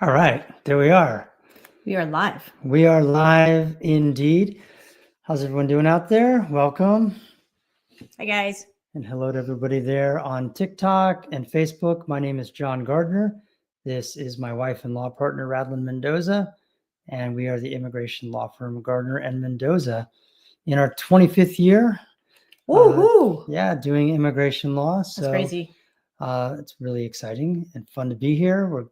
All right, there we are. We are live. We are live indeed. How's everyone doing out there? Welcome. Hi, guys. And hello to everybody there on TikTok and Facebook. My name is John Gardner. This is my wife and law partner, Radlin Mendoza, and we are the immigration law firm Gardner and Mendoza in our 25th year. Woohoo! Yeah, doing immigration law. That's crazy. It's really exciting and fun to be here. We're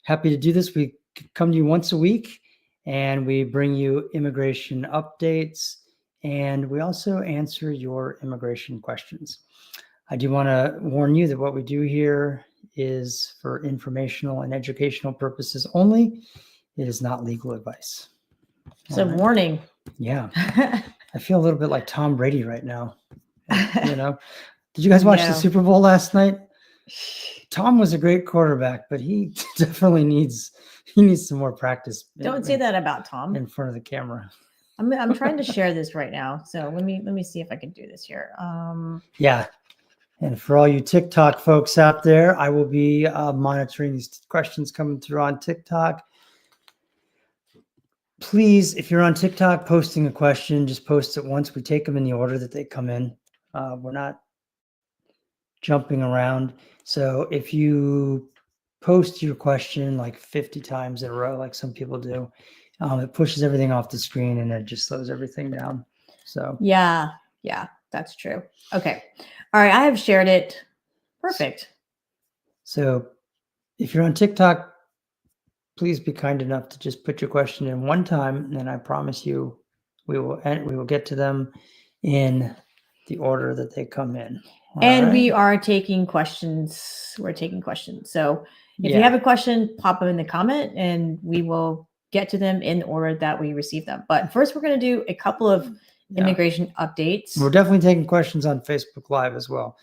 happy to do this. We come to you once a week and we bring you immigration updates, and we also answer your immigration questions. I do want to warn you that what we do here is for informational and educational purposes only. It is not legal advice. So, warning. Yeah. I feel a little bit like Tom Brady right now. You know, did you guys watch the Super Bowl last night? Tom was a great quarterback, but he definitely needs some more practice. Don't say that about Tom in front of the camera. I'm trying to share this right now, so let me see if I can do this here. Yeah, and for all you TikTok folks out there, I will be monitoring these questions coming through on TikTok. Please, if you're on TikTok posting a question, just post it once. We take them in the order that they come in. We're not jumping around. So if you post your question like 50 times in a row, like some people do, it pushes everything off the screen and it just slows everything down. So yeah, that's true. Okay. All right. I have shared it. Perfect. So if you're on TikTok, please be kind enough to just put your question in one time, and I promise you we will get to them in the order that they come in. And we are taking questions. We're taking questions. So if you have a question, pop them in the comment and we will get to them in the order that we receive them. But first, we're going to do a couple of immigration updates. We're definitely taking questions on Facebook Live as well.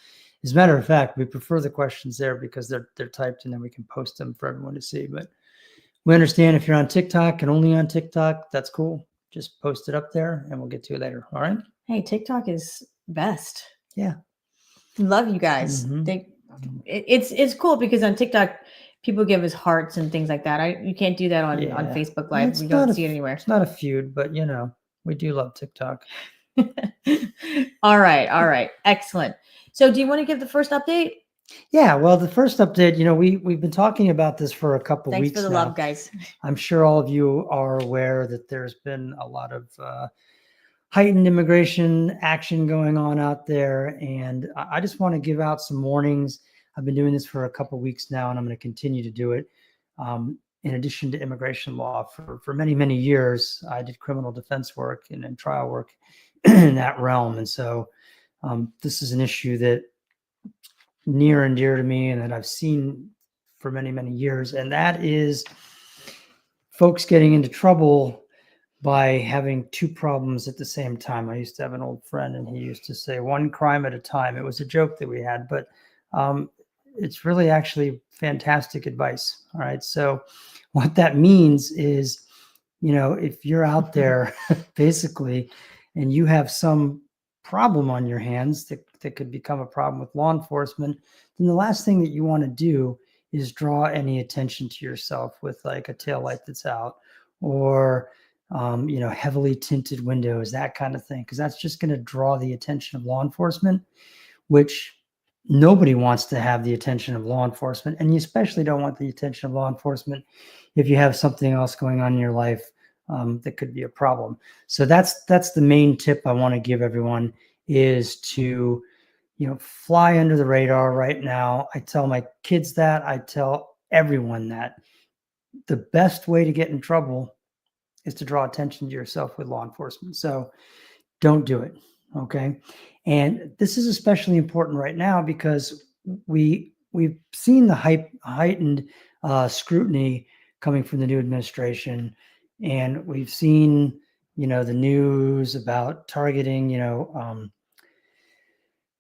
As a matter of fact, we prefer the questions there because they're typed and then we can post them for everyone to see. But we understand if you're on TikTok and only on TikTok, that's cool. Just post it up there and we'll get to it later. All right. Hey, TikTok is best. Yeah. Love you guys. It's cool because on TikTok, people give us hearts and things like that. You can't do that on Facebook Live. We don't see it anywhere. It's not a feud, but we do love TikTok. All right. Excellent. So do you want to give the first update? Yeah, well, the first update, we've been talking about this for a couple weeks now. Thanks for the love, guys. I'm sure all of you are aware that there's been a lot of heightened immigration action going on out there. And I just want to give out some warnings. I've been doing this for a couple weeks now, and I'm going to continue to do it. In addition to immigration law, for many, many years, I did criminal defense work and trial work in that realm. And so this is an issue that near and dear to me and that I've seen for many, many years. And that is folks getting into trouble by having two problems at the same time. I used to have an old friend and he used to say one crime at a time. It was a joke that we had, but it's really actually fantastic advice. All right. So what that means is, if you're out there basically and you have some problem on your hands that could become a problem with law enforcement, then the last thing that you want to do is draw any attention to yourself with like a taillight that's out or heavily tinted windows, that kind of thing, because that's just going to draw the attention of law enforcement, which nobody wants to have the attention of law enforcement. And you especially don't want the attention of law enforcement if you have something else going on in your life that could be a problem. So that's the main tip I want to give everyone is to, fly under the radar right now. I tell my kids that, I tell everyone that the best way to get in trouble is to draw attention to yourself with law enforcement. So don't do it. Okay. And this is especially important right now because we've seen the heightened scrutiny coming from the new administration. And we've seen, the news about targeting,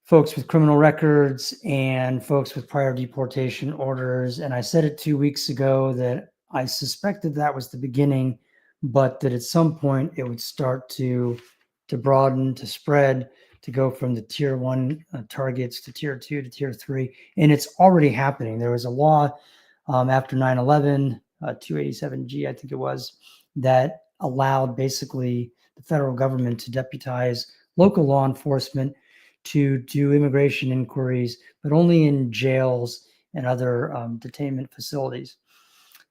folks with criminal records and folks with prior deportation orders. And I said it 2 weeks ago that I suspected that was the beginning, but that at some point it would start to broaden, to spread, to go from the tier 1 targets to tier 2 to tier 3. And it's already happening. There was a law after 9/11 287G, I think it was, that allowed basically the federal government to deputize local law enforcement to do immigration inquiries, but only in jails and other detainment facilities.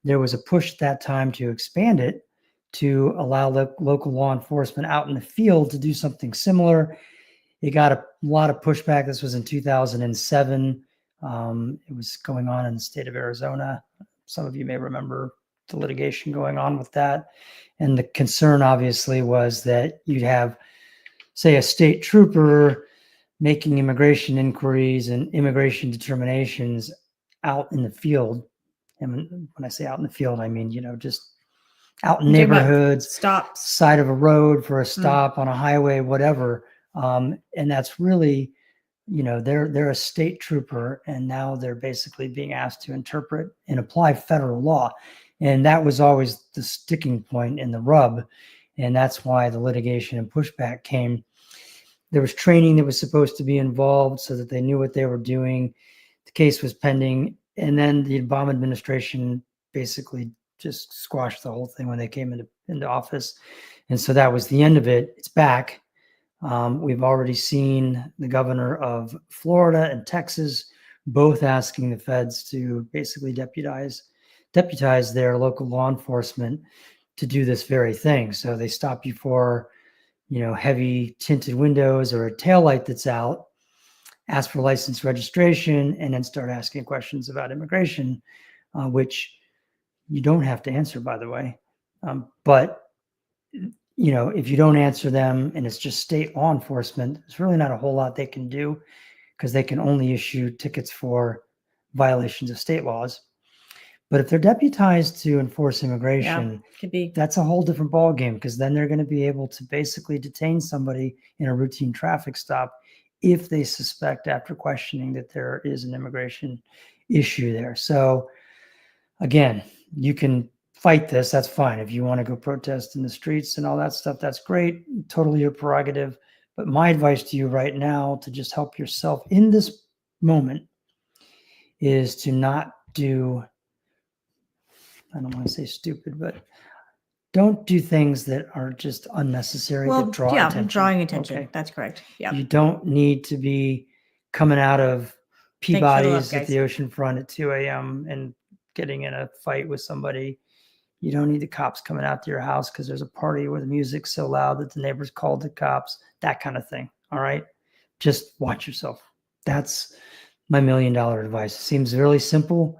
There was a push at that time to expand it to allow local law enforcement out in the field to do something similar. It got a lot of pushback. This was in 2007. It was going on in the state of Arizona. Some of you may remember the litigation going on with that. And the concern obviously was that you'd have, say, a state trooper making immigration inquiries and immigration determinations out in the field. And when I say out in the field, I mean, just out in neighborhoods, stops, side of a road for a stop on a highway, whatever. And that's really, they're a state trooper, and now they're basically being asked to interpret and apply federal law. And that was always the sticking point and the rub. And that's why the litigation and pushback came. There was training that was supposed to be involved so that they knew what they were doing. The case was pending. And then the Obama administration basically just squashed the whole thing when they came into office. And so that was the end of it. It's back. We've already seen the governor of Florida and Texas both asking the feds to basically deputize their local law enforcement to do this very thing. So they stop you for, heavy tinted windows or a taillight that's out, ask for license registration, and then start asking questions about immigration, which you don't have to answer, by the way. But if you don't answer them and it's just state law enforcement, there's really not a whole lot they can do because they can only issue tickets for violations of state laws. But if they're deputized to enforce immigration, that's a whole different ballgame, because then they're going to be able to basically detain somebody in a routine traffic stop if they suspect after questioning that there is an immigration issue there. So again, you can fight this. That's fine. If you want to go protest in the streets and all that stuff, that's great. Totally your prerogative. But my advice to you right now, to just help yourself in this moment, is to not do, I don't want to say stupid, but don't do things that are just unnecessary that draw attention. Drawing attention. Okay. That's correct. Yeah. You don't need to be coming out of Peabody's at the oceanfront at 2 a.m. and getting in a fight with somebody. You don't need the cops coming out to your house because there's a party where the music's so loud that the neighbors called the cops, that kind of thing. All right. Just watch yourself. That's my $1 million advice. It seems really simple,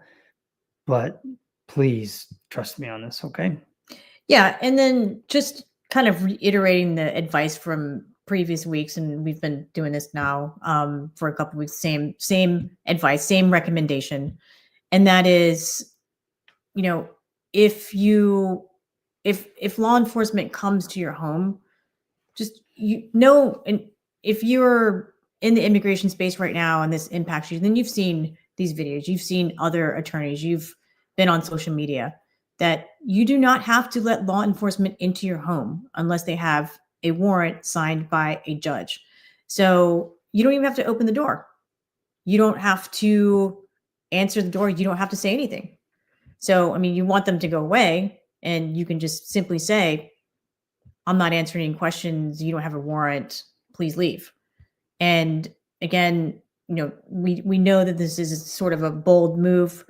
but please trust me on this. Okay. Yeah. And then just kind of reiterating the advice from previous weeks, and we've been doing this now for a couple of weeks, same advice, same recommendation. And that is, if law enforcement comes to your home, just, and if you're in the immigration space right now and this impacts you, then you've seen these videos, you've seen other attorneys, you've been on social media, that you do not have to let law enforcement into your home unless they have a warrant signed by a judge. So you don't even have to open the door. You don't have to answer the door. You don't have to say anything. So, you want them to go away, and you can just simply say, I'm not answering any questions. You don't have a warrant. Please leave. And again, we know that this is sort of a bold move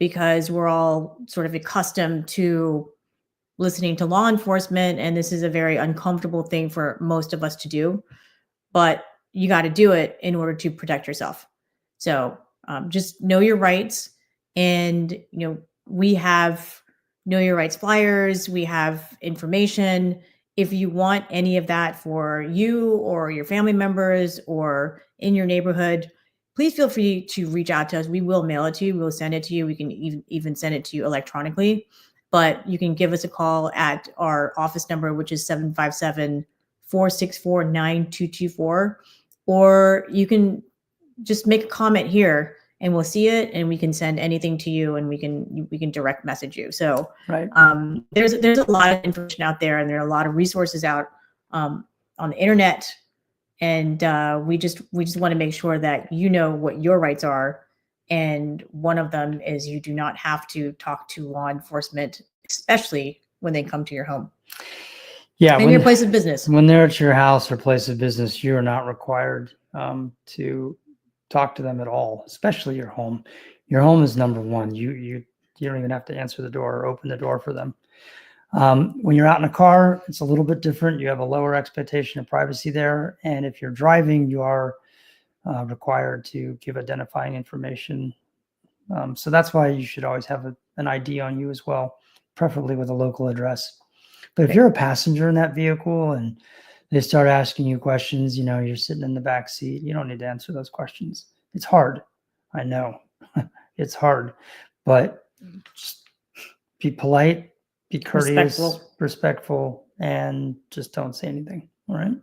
because we're all sort of accustomed to listening to law enforcement, and this is a very uncomfortable thing for most of us to do, but you got to do it in order to protect yourself. So just know your rights. And, we have Know Your Rights flyers. We have information. If you want any of that for you or your family members or in your neighborhood, please feel free to reach out to us. We will mail it to you. We'll send it to you. We can even send it to you electronically, but you can give us a call at our office number, which is 757-464-9224, or you can just make a comment here and we'll see it, and we can send anything to you, and we can direct message you. So right. There's a lot of information out there, and there are a lot of resources out on the internet. And we just want to make sure that you know what your rights are, And one of them is you do not have to talk to law enforcement, especially when they come to your home. Yeah. And your place of business. When they're at your house or place of business, you're not required to talk to them at all, especially your home. Your home is number one. You don't even have to answer the door or open the door for them. When you're out in a car, it's a little bit different. You have a lower expectation of privacy there. And if you're driving, you are required to give identifying information. So that's why you should always have an ID on you as well, preferably with a local address. But if you're a passenger in that vehicle and they start asking you questions, you're sitting in the back seat, you don't need to answer those questions. It's hard. I know it's hard, but just be polite, be courteous, respectful, and just don't say anything. All right.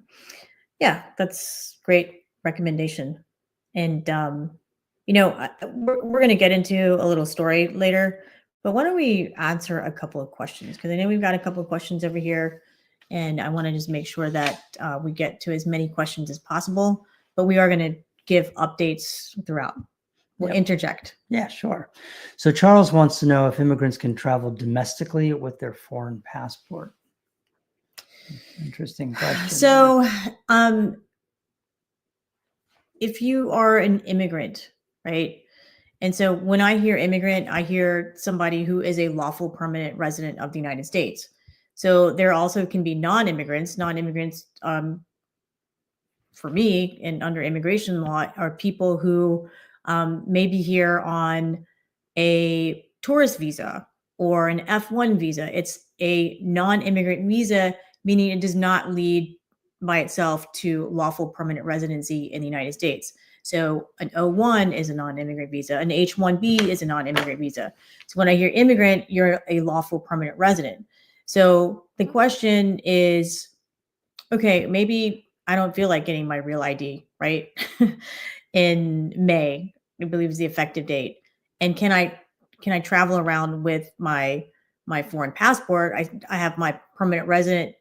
Yeah, that's great recommendation. And, we're going to get into a little story later, but why don't we answer a couple of questions? Because I know we've got a couple of questions over here, and I want to just make sure that we get to as many questions as possible, but we are going to give updates throughout. We'll interject. Yeah, sure. So Charles wants to know if immigrants can travel domestically with their foreign passport. Interesting question. So, if you are an immigrant, right? And so when I hear immigrant, I hear somebody who is a lawful permanent resident of the United States. So there also can be non-immigrants. Non-immigrants, for me, and under immigration law, are people who may be here on a tourist visa or an F1 visa. It's a non-immigrant visa, meaning it does not lead by itself to lawful permanent residency in the United States. So an O1 is a non-immigrant visa. An H1B is a non-immigrant visa. So when I hear immigrant, you're a lawful permanent resident. So the question is, okay, maybe I don't feel like getting my real ID, right? In May, I believe is the effective date. And can I travel around with my foreign passport? I have my permanent resident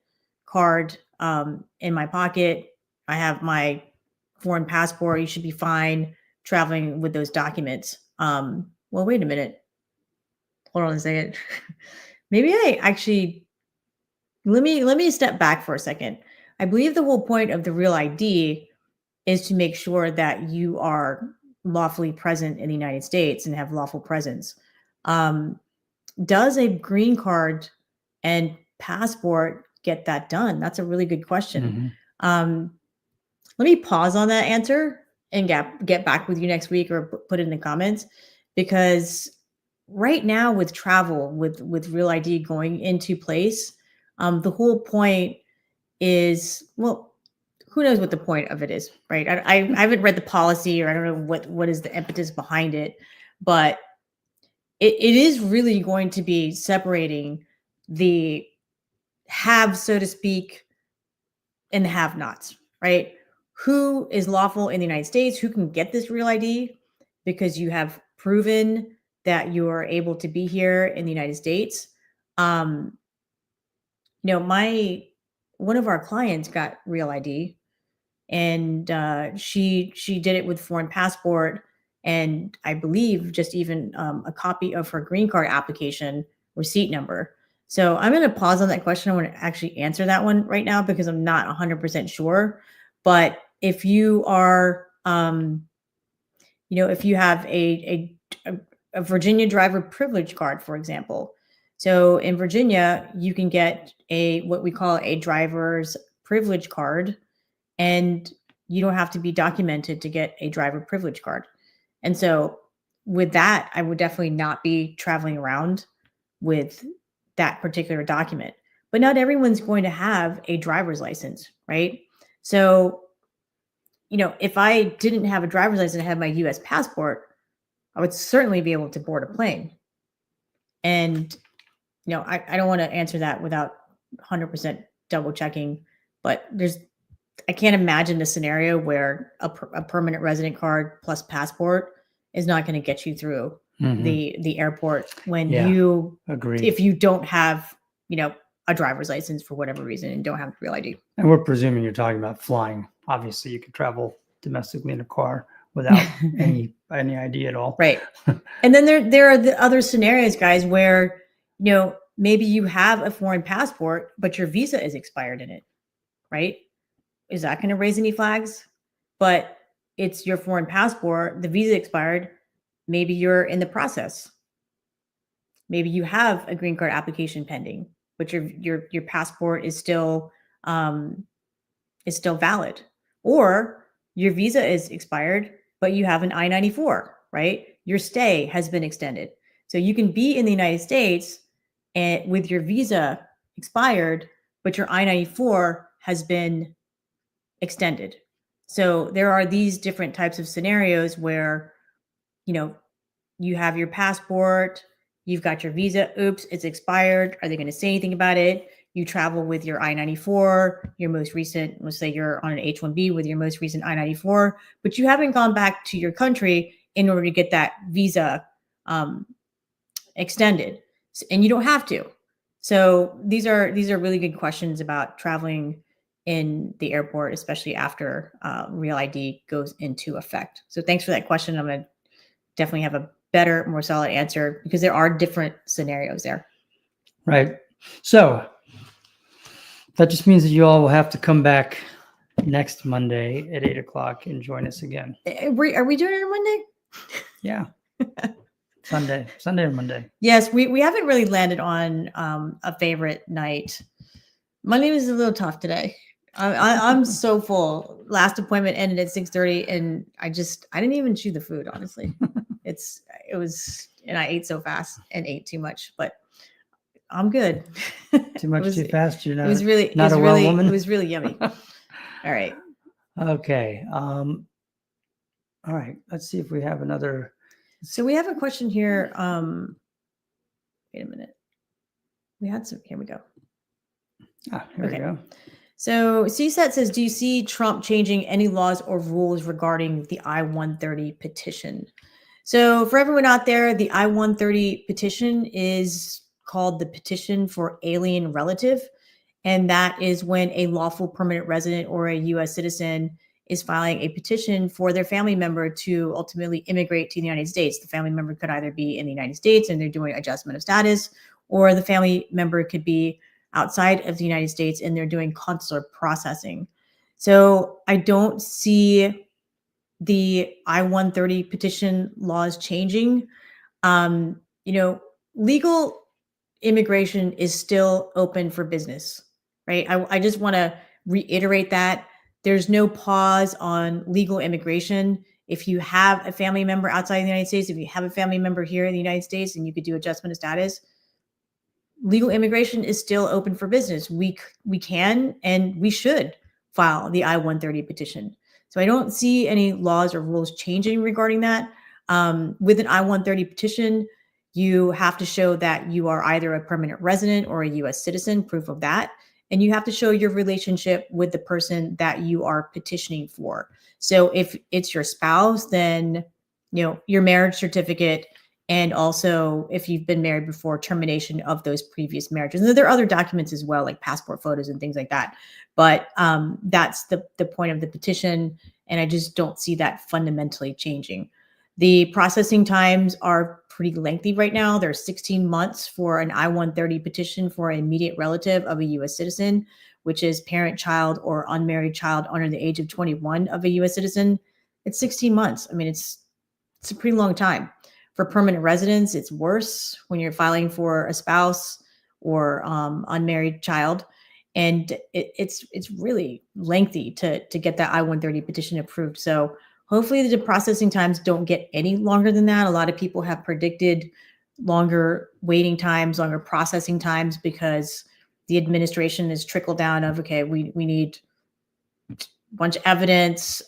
card in my pocket. I have my foreign passport. You should be fine traveling with those documents. Well, wait a minute. Hold on a second. Maybe I actually let me step back for a second. I believe the whole point of the real ID is to make sure that you are lawfully present in the United States and have lawful presence. Does a green card and passport get that done? That's a really good question. Mm-hmm. Let me pause on that answer and get back with you next week or put it in the comments, because right now with travel, with Real ID going into place, the whole point is, well, who knows what the point of it is, right? I haven't read the policy, or I don't know what is the impetus behind it, but it is really going to be separating the have, so to speak, and the have-nots, right? Who is lawful in the United States? Who can get this Real ID because you have proven that you are able to be here in the United States? One of our clients got Real ID, and she did it with foreign passport, and I believe just even a copy of her green card application receipt number. So I'm going to pause on that question. I want to actually answer that one right now because I'm not 100% sure. But if you are, if you have a Virginia driver privilege card, for example. So in Virginia, you can get what we call a driver's privilege card, and you don't have to be documented to get a driver privilege card. And so with that, I would definitely not be traveling around with that particular document. But not everyone's going to have a driver's license, right? So, if I didn't have a driver's license and I had my US passport, I would certainly be able to board a plane. And, I don't want to answer that without 100% double checking, but I can't imagine a scenario where a permanent resident card plus passport is not going to get you through the airport when you agree. If you don't have, a driver's license for whatever reason and don't have Real ID. And we're presuming you're talking about flying. Obviously, you could travel domestically in a car without any idea at all. Right. And then there are the other scenarios, guys, where, maybe you have a foreign passport, but your visa is expired in it, right? Is that going to raise any flags? But it's your foreign passport, the visa expired. Maybe you're in the process. Maybe you have a green card application pending, but your passport is still valid, or your visa is expired, but you have an I-94, right? Your stay has been extended. So you can be in the United States and with your visa expired, but your I-94 has been extended. So there are these different types of scenarios where, you have your passport, you've got your visa, oops, it's expired. Are they going to say anything about it? You travel with your I-94, your most recent, let's say you're on an H-1B with your most recent I-94, but you haven't gone back to your country in order to get that visa extended, and you don't have to. So these are really good questions about traveling in the airport, especially after Real ID goes into effect. So thanks for that question. I'm going to definitely have a better, more solid answer because there are different scenarios there. Right. So that just means that you all will have to come back next Monday at 8:00 and join us again. Are we doing it on Monday? Yeah. Sunday or Monday. Yes, we haven't really landed on a favorite night. Monday was a little tough today. I'm so full. Last appointment ended at 6:30, and I didn't even chew the food. Honestly, and I ate so fast and ate too much, but I'm good. Too much, too fast. You're not. It was really not a well woman. It was really yummy. All right. Okay. All right. Let's see if we have another. So we have a question here. Wait a minute. We had some. Here we go. Here we go. So CSAT says, do you see Trump changing any laws or rules regarding the I-130 petition? So for everyone out there, the I-130 petition is called the Petition for Alien Relative. And that is when a lawful permanent resident or a U.S. citizen is filing a petition for their family member to ultimately immigrate to the United States. The family member could either be in the United States and they're doing adjustment of status, or the family member could be outside of the United States and they're doing consular processing. So I don't see the I-130 petition laws changing. Legal immigration is still open for business, right? I just want to reiterate that there's no pause on legal immigration. If you have a family member outside the United States, if you have a family member here in the United States and you could do adjustment of status, legal immigration is still open for business. We can and we should file the I-130 petition. So I don't see any laws or rules changing regarding that. With an I-130 petition, you have to show that you are either a permanent resident or a U.S. citizen, proof of that. And you have to show your relationship with the person that you are petitioning for. So if it's your spouse, then, your marriage certificate, and also if you've been married before, termination of those previous marriages. And there are other documents as well, like passport photos and things like that. But that's the point of the petition. And I just don't see that fundamentally changing. The processing times are pretty lengthy right now. There's 16 months for an I-130 petition for an immediate relative of a U.S. citizen, which is parent, child, or unmarried child under the age of 21 of a U.S. citizen. It's 16 months. I mean, it's a pretty long time. For permanent residents, it's worse when you're filing for a spouse or unmarried child. And it's really lengthy to get that I-130 petition approved. So hopefully the processing times don't get any longer than that. A lot of people have predicted longer waiting times, longer processing times, because the administration is trickle down of, okay, we need a bunch of evidence,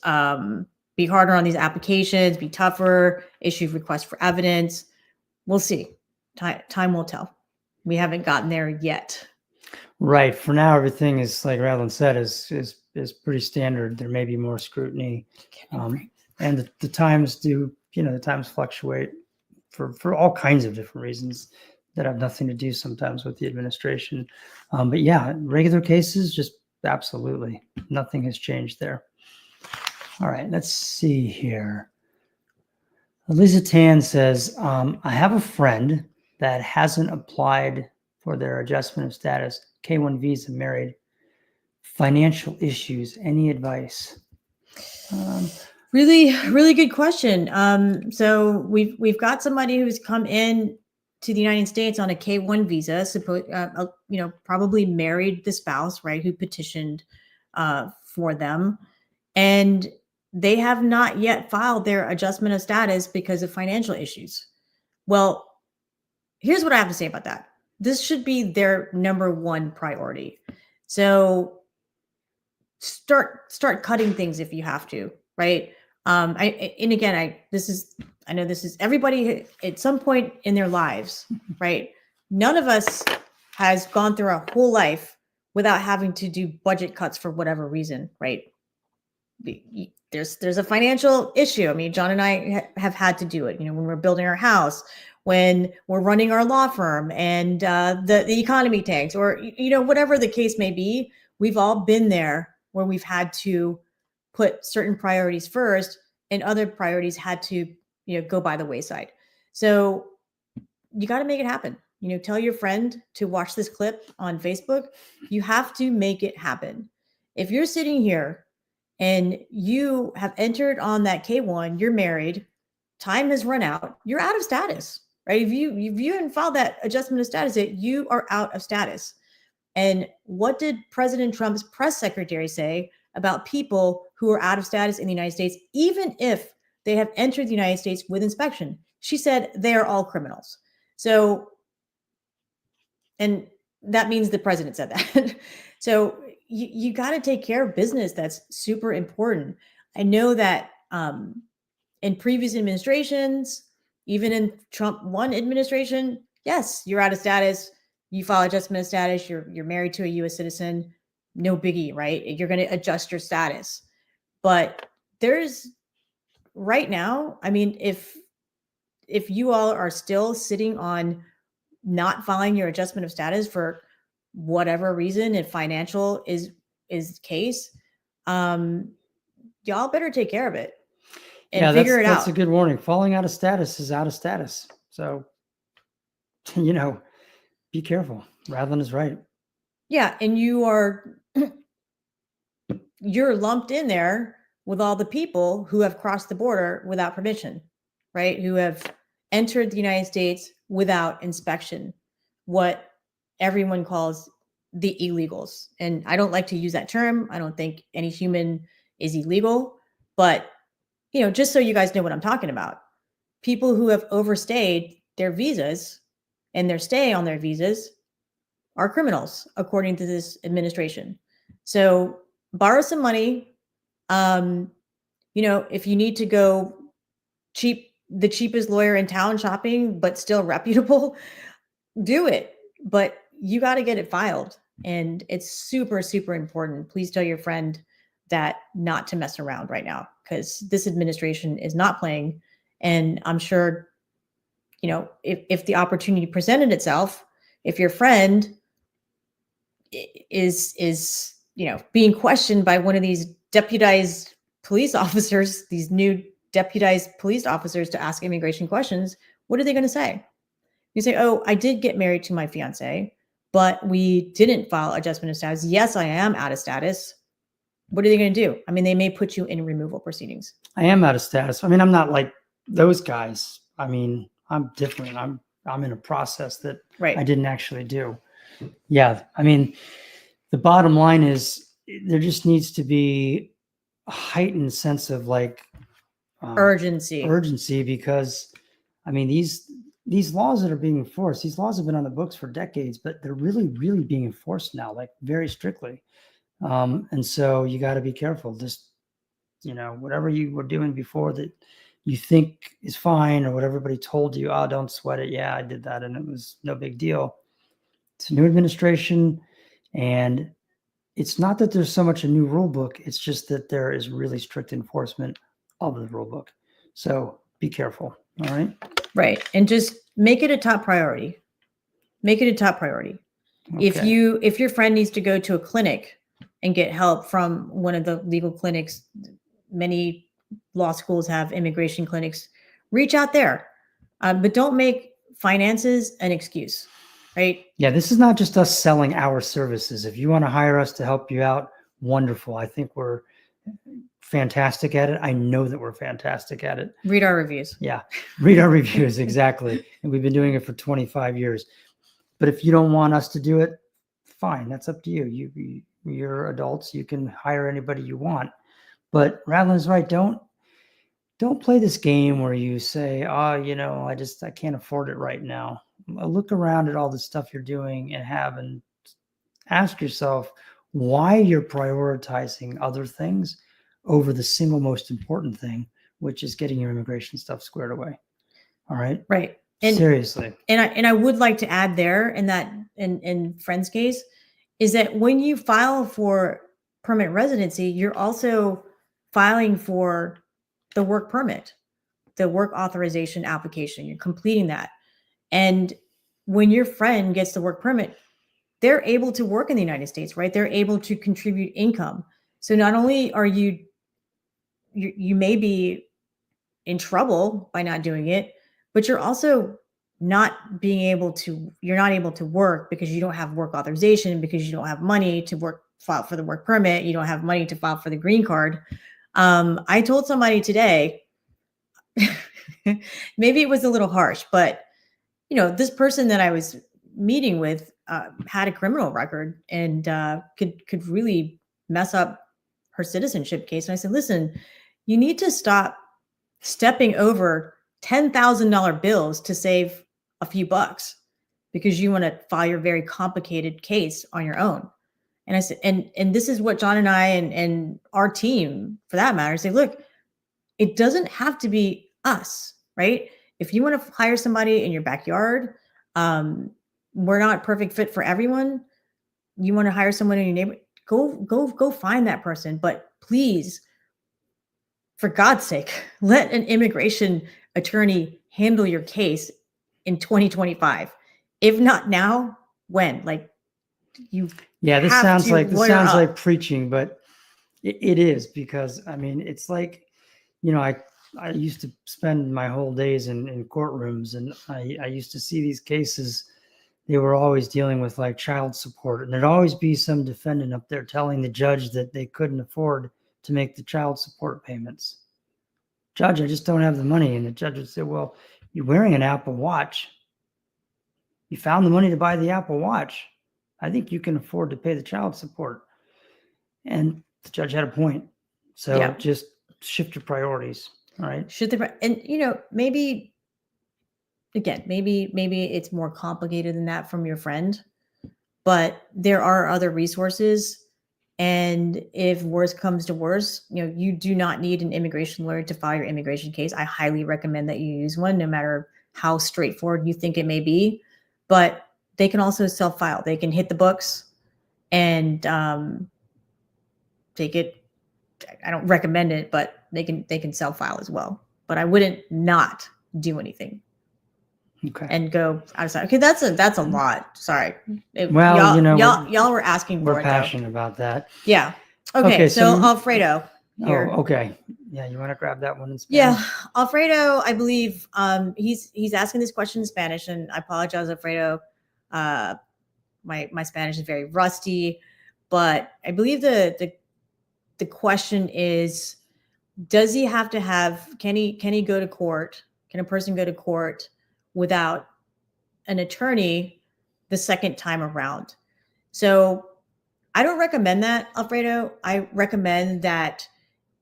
be harder on these applications, be tougher, issue requests for evidence. We'll see. Time will tell. We haven't gotten there yet. Right. For now, everything is, like Radlin said, is pretty standard. There may be more scrutiny. And the times the times fluctuate for all kinds of different reasons that have nothing to do sometimes with the administration. But yeah, regular cases, just absolutely nothing has changed there. All right, let's see here. Lisa Tan says, I have a friend that hasn't applied for their adjustment of status, K-1 visa, married, financial issues. Any advice? Really good question. So we've got somebody who's come in to the United States on a K-1 visa, probably married the spouse, right, who petitioned for them, and they have not yet filed their adjustment of status because of financial issues. Well, here's what I have to say about that. This should be their number one priority. So start cutting things if you have to, right? I know this is everybody at some point in their lives, right? None of us has gone through our whole life without having to do budget cuts for whatever reason, right? There's a financial issue. I mean, John and I have had to do it, when we're building our house, when we're running our law firm, and the economy tanks, or whatever the case may be. We've all been there where we've had to put certain priorities first and other priorities had to go by the wayside. So you got to make it happen. Tell your friend to watch this clip on Facebook. You have to make it happen. If you're sitting here and you have entered on that K-1, you're married, time has run out, you're out of status, right? If you haven't filed that adjustment of status yet, you are out of status. And what did President Trump's press secretary say about people who are out of status in the United States, even if they have entered the United States with inspection? She said they are all criminals. So, and that means the president said that. So you got to take care of business. That's super important. I know that in previous administrations, even in Trump 1 administration, yes, you're out of status. You file adjustment of status. You're married to a U.S. citizen. No biggie, right? You're going to adjust your status. But there's right now, I mean, if you all are still sitting on not filing your adjustment of status for whatever reason, if financial is the case, y'all better take care of it and figure it out. That's a good warning. Falling out of status is out of status. So, be careful. Radlin is right. Yeah. And you're lumped in there with all the people who have crossed the border without permission, right? Who have entered the United States without inspection, what everyone calls the illegals. And I don't like to use that term. I don't think any human is illegal, but just so you guys know what I'm talking about, people who have overstayed their visas and their stay on their visas are criminals, according to this administration. So borrow some money. If you need to go the cheapest lawyer in town shopping, but still reputable, do it. But you got to get it filed. And it's super, super important. Please tell your friend that not to mess around right now, because this administration is not playing. And I'm sure, if the opportunity presented itself, if your friend is being questioned by one of these deputized police officers, these new deputized police officers, to ask immigration questions, what are they going to say? You say, oh, I did get married to my fiance, but we didn't file adjustment of status. Yes, I am out of status. What are they going to do? I mean, they may put you in removal proceedings. I am out of status. I mean, I'm not like those guys. I mean, I'm different. I'm in a process that I didn't actually do. Yeah. I mean, the bottom line is there just needs to be a heightened sense of urgency, because I mean, these laws that are being enforced, these laws have been on the books for decades, but they're really, really being enforced now, like very strictly. And so you got to be careful. Just, whatever you were doing before that you think is fine, or what everybody told you, oh, don't sweat it. Yeah, I did that and it was no big deal. It's a new administration, and it's not that there's so much a new rule book. It's just that there is really strict enforcement of the rule book. So be careful. All right. Right. And just make it a top priority. Make it a top priority. Okay. If your friend needs to go to a clinic and get help from one of the legal clinics, many law schools have immigration clinics reach out there. But don't make finances an excuse, right? Yeah, this is not just us selling our services. If you want to hire us to help you out, wonderful. I think we're fantastic at it. I know that we're fantastic at it. Read our reviews. Yeah, read our reviews, exactly. And we've been doing it for 25 years. But if you don't want us to do it, fine, that's up to you. You're adults. You can hire anybody you want. But Radlin's right. Don't play this game where you say, oh, I can't afford it right now. Look around at all the stuff you're doing and ask yourself why you're prioritizing other things over the single most important thing, which is getting your immigration stuff squared away. All right. Right. And seriously. And I would like to add there in Friend's case is that when you file for permanent residency, you're also filing for the work permit, the work authorization application. You're completing that. And when your friend gets the work permit, they're able to work in the United States, right? They're able to contribute income. So not only are you may be in trouble by not doing it, but you're also not able to work because you don't have work authorization, because you don't have money to file for the work permit. You don't have money to file for the green card. I told somebody today, maybe it was a little harsh, but this person that I was meeting with had a criminal record and could really mess up her citizenship case. And I said, listen, you need to stop stepping over $10,000 bills to save a few bucks because you want to file your very complicated case on your own. And I said, and this is what John and I and our team, for that matter, say, look, it doesn't have to be us, right? If you want to hire somebody in your backyard, we're not perfect fit for everyone. You want to hire someone in your neighborhood, go find that person. But please, for God's sake, let an immigration attorney handle your case in 2025. If not now, when? This sounds like preaching, but it is, because it's like, I used to spend my whole days in courtrooms, and I used to see these cases. They were always dealing with like child support, and there'd always be some defendant up there telling the judge that they couldn't afford to make the child support payments. Judge, I just don't have the money. And the judge would say, well, you're wearing an Apple Watch. You found the money to buy the Apple Watch. I think you can afford to pay the child support. And the judge had a point. So just shift your priorities. All right. Maybe it's more complicated than that from your friend, but there are other resources. And if worse comes to worse, you do not need an immigration lawyer to file your immigration case. I highly recommend that you use one, no matter how straightforward you think it may be. But they can also self-file. They can hit the books and take it. I don't recommend it, but they can self-file as well. But I wouldn't not do anything. Okay. And go outside. Okay, that's a lot. Sorry. Y'all were asking for it. We're passionate about that. Yeah. Okay. So Alfredo. Here. Oh, okay. Yeah, you want to grab that one in Spanish? Yeah, Alfredo. I believe he's asking this question in Spanish, and I apologize, Alfredo. My Spanish is very rusty, but I believe the question is, does he have to have? Can he go to court? Can a person go to court without an attorney the second time around? So I don't recommend that, Alfredo. I recommend that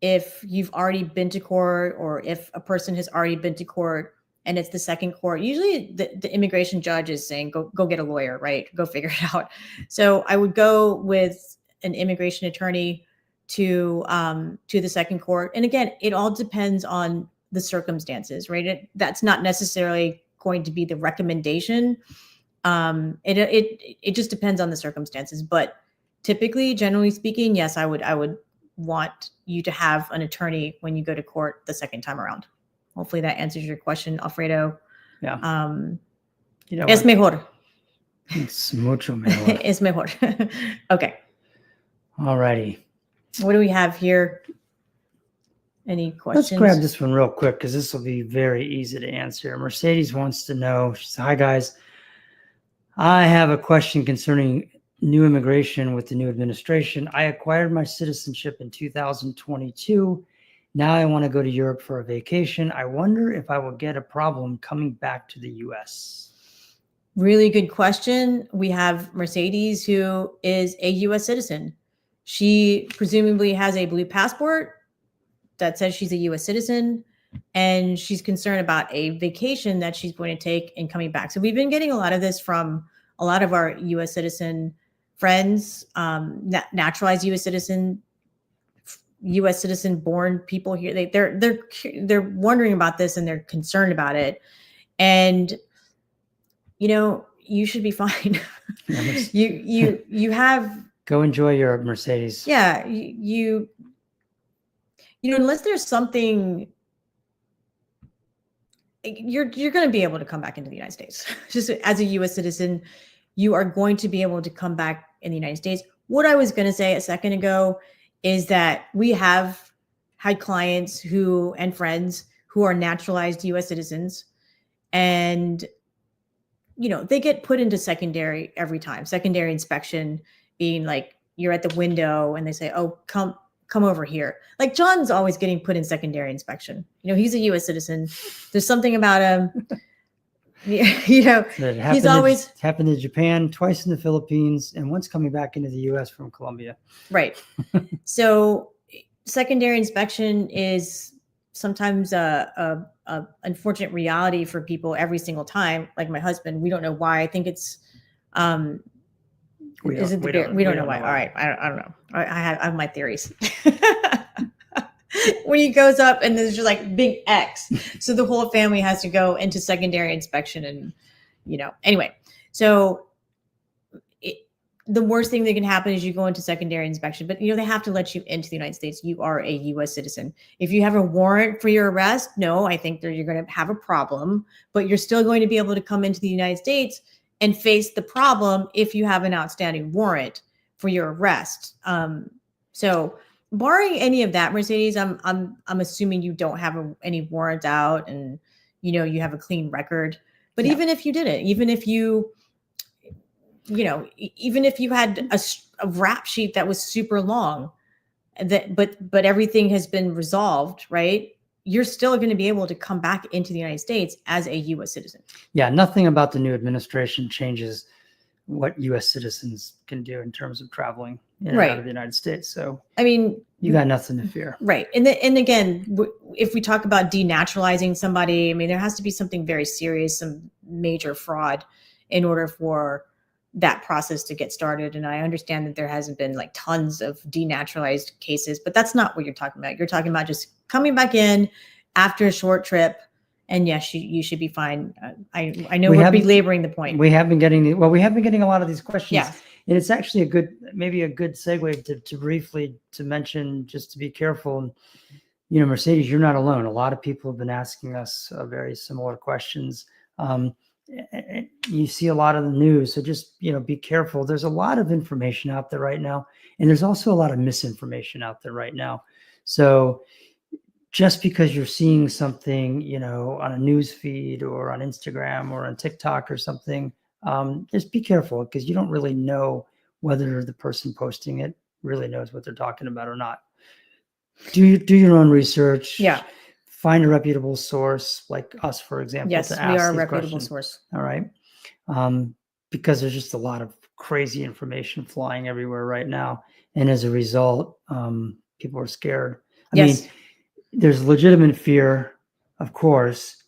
if you've already been to court, or if a person has already been to court and it's the second court, usually the immigration judge is saying, go get a lawyer, right? Go figure it out. So I would go with an immigration attorney to the second court. And again, it all depends on the circumstances, right? That's not necessarily going to be the recommendation. It just depends on the circumstances, but typically, generally speaking, yes, I would want you to have an attorney when you go to court the second time around. Hopefully that answers your question, Alfredo. Yeah. Es mejor. It's mucho mejor. Es mejor. Okay. All righty. What do we have here? Any questions? Let's grab this one real quick because this will be very easy to answer. Mercedes wants to know, she said, hi guys, I have a question concerning new immigration with the new administration. I acquired my citizenship in 2022. Now I want to go to Europe for a vacation. I wonder if I will get a problem coming back to the US. Really good question. We have Mercedes, who is a US citizen. She presumably has a blue passport that says she's a US citizen, and she's concerned about a vacation that she's going to take and coming back. So we've been getting a lot of this from a lot of our US citizen friends, naturalized US citizen born people here. They're wondering about this and they're concerned about it. And you should be fine. you have go enjoy your Mercedes. Yeah, you unless there's something, you're going to be able to come back into the United States. Just as a US citizen, you are going to be able to come back in the United States. What I was going to say a second ago is that we have had clients and friends who are naturalized US citizens, and they get put into secondary every time. Secondary inspection being like, you're at the window and they say, oh, come over here. Like John's always getting put in secondary inspection. He's a US citizen. There's something about him. He's always happened in Japan, twice in the Philippines, and once coming back into the US from Colombia. Right. So secondary inspection is sometimes a unfortunate reality for people every single time. Like my husband, we don't know why. I think it's we don't know why. All right, I don't know. I have my theories. When he goes up and there's just like big X, so the whole family has to go into secondary inspection, and anyway. So the worst thing that can happen is you go into secondary inspection, but they have to let you into the United States. You are a US citizen. If you have a warrant for your arrest, no, I think that you're going to have a problem, but you're still going to be able to come into the United States and face the problem if you have an outstanding warrant for your arrest. So barring any of that, Mercedes, I'm assuming you don't have any warrant out, and you have a clean record. But even if you didn't, even if you had a rap sheet that was super long, but everything has been resolved, right? You're still going to be able to come back into the United States as a U.S. citizen. Yeah, nothing about the new administration changes what U.S. citizens can do in terms of traveling in and out of the United States. So, I mean, you got nothing to fear. Right. And again, if we talk about denaturalizing somebody, I mean, there has to be something very serious, some major fraud in order for that process to get started. And I understand that there hasn't been like tons of denaturalized cases, but that's not what you're talking about. You're talking about just coming back in after a short trip. And yes, you should be fine. I know we're belaboring the point. We have been getting a lot of these questions. Yeah. And it's actually maybe a good segue to briefly to mention, just to be careful. Mercedes, you're not alone. A lot of people have been asking us very similar questions. You see a lot of the news, so just be careful. There's a lot of information out there right now, and there's also a lot of misinformation out there right now. So just because you're seeing something on a news feed or on Instagram or on TikTok or something, just be careful, because you don't really know whether the person posting it really knows what they're talking about or not. Do your own research. Yeah. Find a reputable source like us, for example. Yes, we are a reputable source. All right. Because there's just a lot of crazy information flying everywhere right now. And as a result, people are scared. I mean, there's legitimate fear, of course,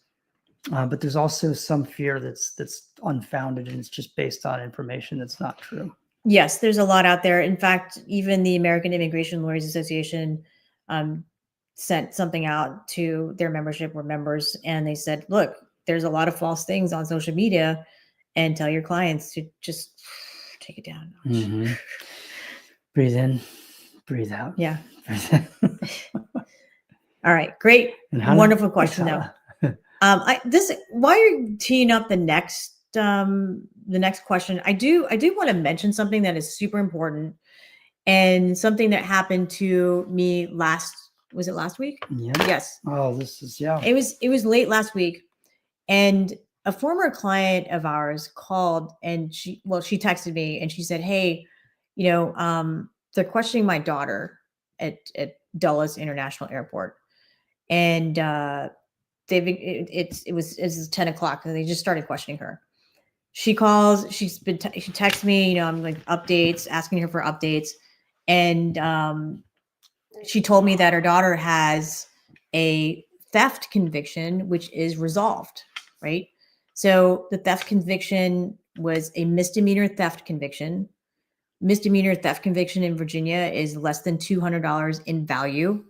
but there's also some fear that's unfounded, and it's just based on information that's not true. Yes, there's a lot out there. In fact, even the American Immigration Lawyers Association sent something out to their membership or members, and they said, look, there's a lot of false things on social media, and tell your clients to just take it down. Mm-hmm. Breathe in, breathe out. Yeah. All right. Great. Wonderful question though. While you're teeing up the next question, I do want to mention something that is super important, and something that happened to me last Was it last week? Yeah. Yes. Oh, this is, yeah. It was late last week, and a former client of ours called, and she texted me and she said, "Hey, they're questioning my daughter at Dulles International Airport, and it's 10 o'clock and they just started questioning her." She calls, she texts me, I'm like updates, asking her for updates. And she told me that her daughter has a theft conviction, which is resolved, right? So the theft conviction was a misdemeanor theft conviction. Misdemeanor theft conviction in Virginia is less than $200 in value.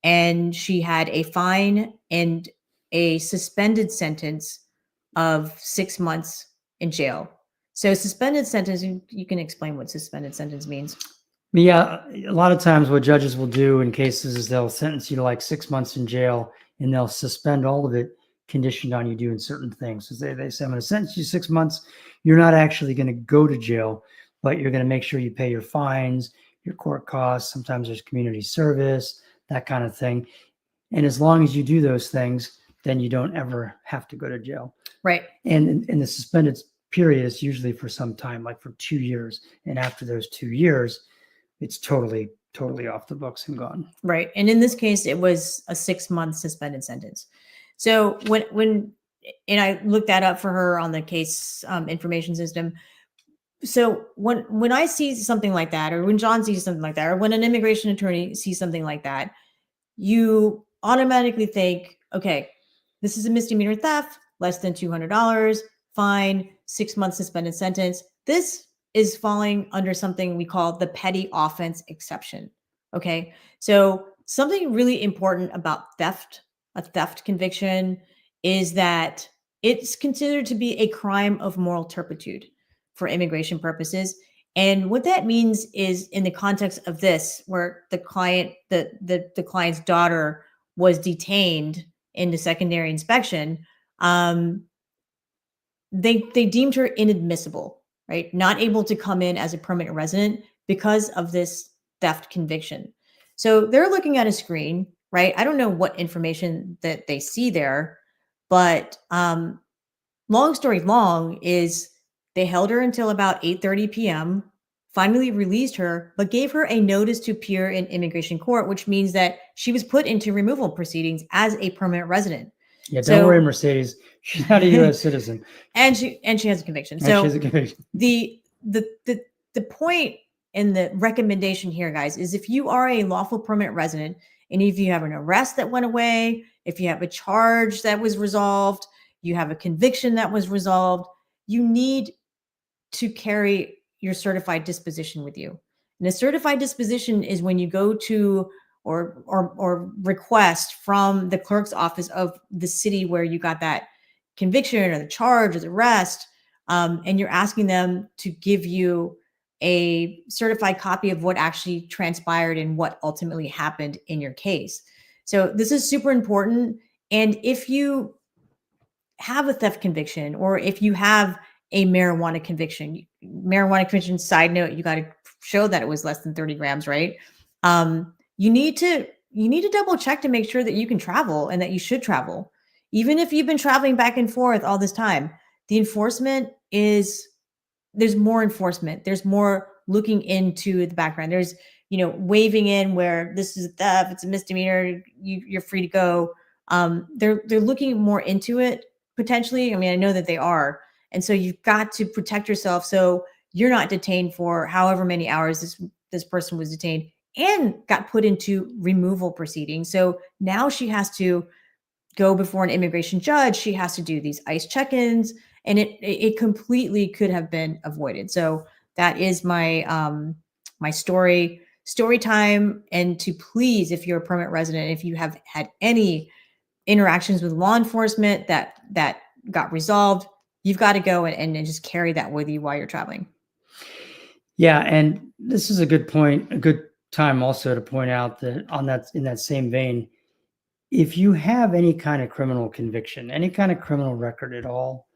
And she had a fine and a suspended sentence of 6 months in jail. So suspended sentence, you can explain what suspended sentence means. Yeah, a lot of times what judges will do in cases is they'll sentence you to like 6 months in jail, and they'll suspend all of it conditioned on you doing certain things. So they say, I'm going to sentence you 6 months. You're not actually going to go to jail, but you're going to make sure you pay your fines, your court costs. Sometimes there's community service, that kind of thing. And as long as you do those things, then you don't ever have to go to jail. Right. And in the suspended period is usually for some time, like for 2 years. And after those 2 years, it's totally off the books and gone. Right. And in this case, it was a 6-month suspended sentence. So when I looked that up for her on the case information system. So when I see something like that, or when John sees something like that, or when an immigration attorney sees something like that, you automatically think, okay, this is a misdemeanor theft, less than $200, fine, 6 months suspended sentence. This is falling under something we call the petty offense exception. Okay. So something really important about a theft conviction, is that it's considered to be a crime of moral turpitude for immigration purposes. And what that means is, in the context of this, where the client's daughter was detained in the secondary inspection, they deemed her inadmissible, right? Not able to come in as a permanent resident because of this theft conviction. So they're looking at a screen, right? I don't know what information that they see there, but long story long is they held her until about 8:30 p.m., finally released her, but gave her a notice to appear in immigration court, which means that she was put into removal proceedings as a permanent resident. Yeah, don't worry, Mercedes. She's not a U.S. citizen, and she has a conviction. And she has a conviction. The point and the recommendation here, guys, is if you are a lawful permanent resident, and if you have an arrest that went away, if you have a charge that was resolved, you have a conviction that was resolved, you need to carry your certified disposition with you. And a certified disposition is when you go to or request from the clerk's office of the city where you got that conviction or the charge or the arrest, and you're asking them to give you a certified copy of what actually transpired and what ultimately happened in your case. So this is super important. And if you have a theft conviction, or if you have a marijuana conviction, side note, you got to show that it was less than 30 grams, right? You need to double check to make sure that you can travel and that you should travel. Even if you've been traveling back and forth all this time, the enforcement there's more enforcement. There's more looking into the background. There's, waving in where this is a theft, it's a misdemeanor, you're free to go. They're looking more into it potentially. I mean, I know that they are. And so you've got to protect yourself so you're not detained for however many hours this person was detained and got put into removal proceedings. So now she has to go before an immigration judge. She has to do these ICE check-ins, and it completely could have been avoided. So that is my my story time. And to please, if you're a permanent resident, if you have had any interactions with law enforcement that got resolved, you've got to go and just carry that with you while you're traveling. Yeah, and this is a good point, a good time also to point out that in that same vein, if you have any kind of criminal conviction, any kind of criminal record at all,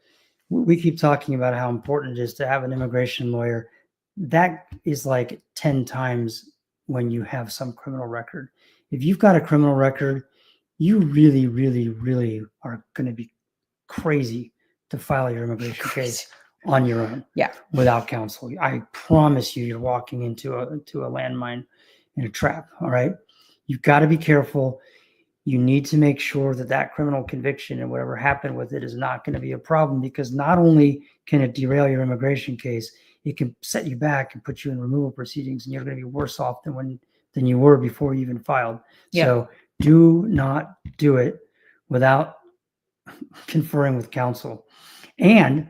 we keep talking about how important it is to have an immigration lawyer. That is like 10 times when you have some criminal record. if you've got a criminal record, you really, really, really are going to be crazy to file your immigration case on your own. Yeah. Without counsel. I promise you're walking into a landmine in a trap. All right. You've got to be careful. You need to make sure that criminal conviction and whatever happened with it is not going to be a problem, because not only can it derail your immigration case, it can set you back and put you in removal proceedings, and you're going to be worse off than you were before you even filed. Yeah. So do not do it without conferring with counsel. And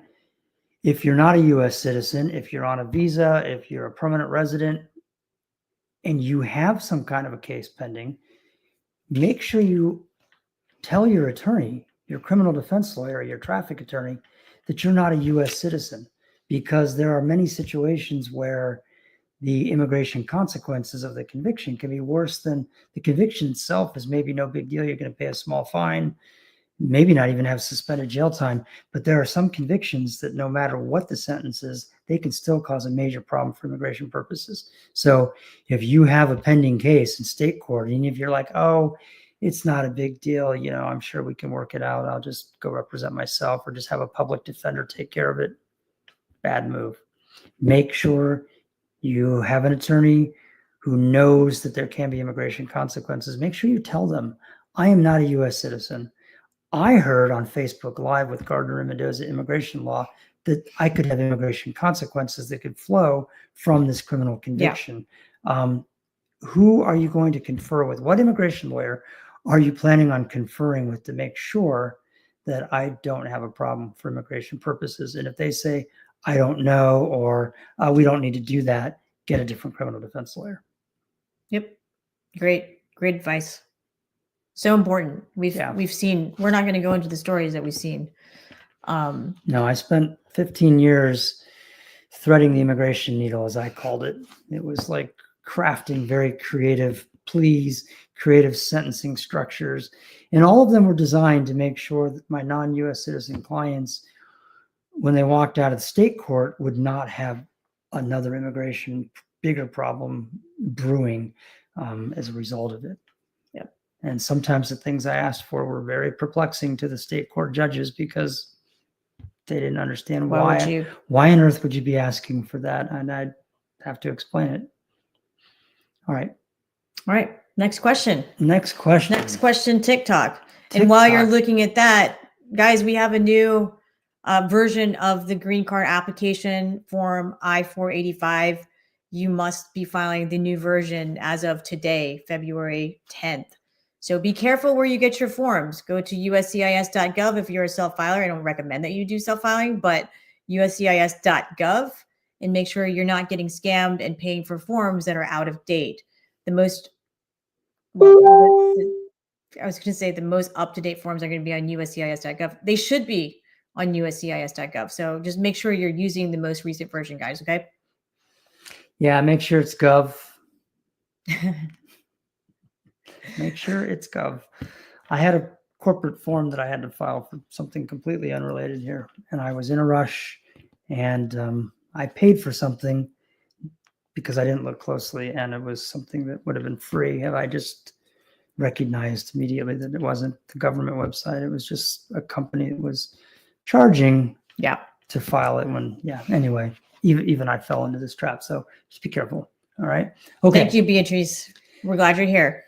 if you're not a U.S. citizen, if you're on a visa, if you're a permanent resident, and you have some kind of a case pending, make sure you tell your attorney, your criminal defense lawyer, your traffic attorney, that you're not a U.S. citizen, because there are many situations where the immigration consequences of the conviction can be worse than the conviction itself. Is maybe no big deal. You're going to pay a small fine, maybe not even have suspended jail time. But there are some convictions that no matter what the sentence is, they can still cause a major problem for immigration purposes. So if you have a pending case in state court, and if you're like, oh, it's not a big deal, I'm sure we can work it out, I'll just go represent myself, or just have a public defender take care of it. Bad move. Make sure you have an attorney who knows that there can be immigration consequences. Make sure you tell them, I am not a U.S. citizen. I heard on Facebook Live with Gardner and Mendoza immigration law that I could have immigration consequences that could flow from this criminal conviction. Yeah. Who are you going to confer with? What immigration lawyer are you planning on conferring with to make sure that I don't have a problem for immigration purposes? And if they say, I don't know, or we don't need to do that, get a different criminal defense lawyer. Yep. Great advice. So important. We've seen, we're not going to go into the stories that we've seen. No, I spent 15 years threading the immigration needle, as I called it. It was like crafting very creative pleas, creative sentencing structures, and all of them were designed to make sure that my non-U.S. citizen clients, when they walked out of the state court, would not have another immigration bigger problem brewing as a result of it. Yep. And sometimes the things I asked for were very perplexing to the state court judges, because they didn't understand why on earth would you be asking for that? And I'd have to explain it. All right. Next question. TikTok. And while you're looking at that, guys, we have a new version of the green card application form I-485. You must be filing the new version as of today, February 10th. So be careful where you get your forms. Go to uscis.gov if you're a self-filer. I don't recommend that you do self-filing, but uscis.gov, and make sure you're not getting scammed and paying for forms that are out of date. The most up-to-date forms are going to be on uscis.gov. They should be on uscis.gov. So just make sure you're using the most recent version, guys. Okay. Yeah. Make sure it's gov. Make sure it's gov. I had a corporate form that I had to file for something completely unrelated here, and I was in a rush, and I paid for something because I didn't look closely, and it was something that would have been free had I just recognized immediately that it wasn't the government website. It was just a company that was charging to file it anyway, even I fell into this trap. So just be careful. All right. Okay. Thank you, Beatrice. We're glad you're here.